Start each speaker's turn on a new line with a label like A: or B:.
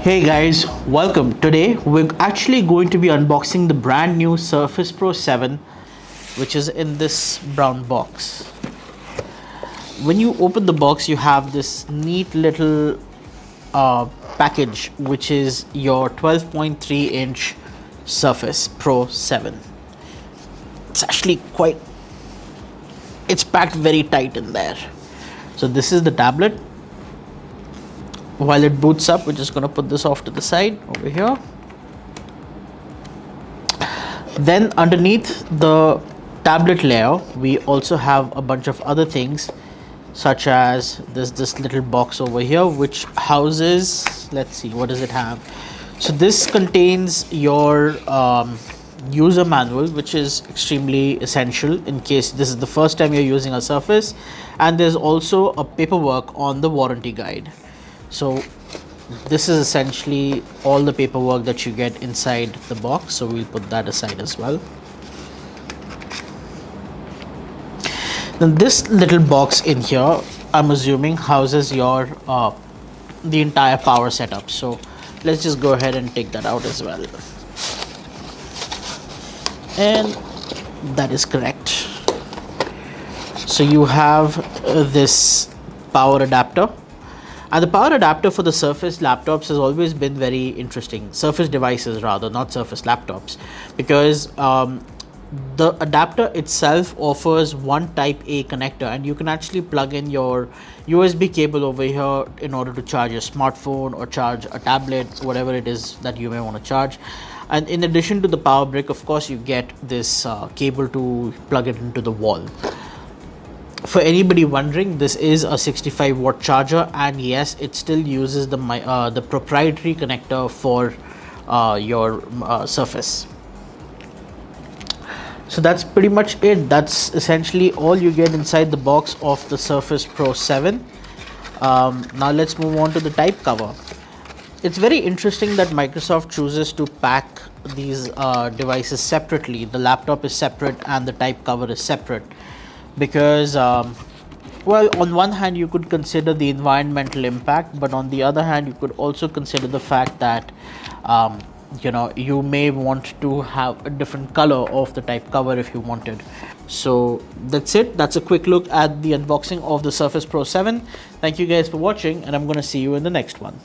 A: Hey guys, welcome. Today we're actually going to be unboxing the brand new Surface Pro 7, which is in this brown box. When you open the box, you have this neat little package, which is your 12.3 inch Surface Pro 7. It's actually it's packed very tight in there. So this is the tablet. While it boots up, we're just going to put this off to the side over here. Then underneath the tablet layer, we also have a bunch of other things, such as this little box over here, which houses, let's see, what does it have? So this contains your user manual, which is extremely essential in case this is the first time you're using a Surface, and there's also a paperwork on the warranty guide. So this is essentially all the paperwork that you get inside the box, so we'll put that aside as well. Then this little box in here, I'm assuming, houses your the entire power setup. So let's just go ahead and take that out as well. And that is correct. So you have this power adapter. And the power adapter for the Surface laptops has always been very interesting. Surface devices rather, not Surface laptops. Because the adapter itself offers one type A connector, and you can actually plug in your USB cable over here in order to charge your smartphone or charge a tablet, whatever it is that you may want to charge. And in addition to the power brick, of course, you get this cable to plug it into the wall. For anybody wondering, this is a 65 watt charger, and yes, it still uses the proprietary connector for your Surface. So that's pretty much it. That's essentially all you get inside the box of the Surface Pro 7. Now let's move on to the type cover. It's very interesting that Microsoft chooses to pack these devices separately. The laptop is separate and the type cover is separate. Because well, on one hand you could consider the environmental impact, but on the other hand you could also consider the fact that you may want to have a different color of the type cover if you wanted. So that's it. That's a quick look at the unboxing of the Surface Pro 7. Thank you guys for watching, and I'm going to see you in the next one.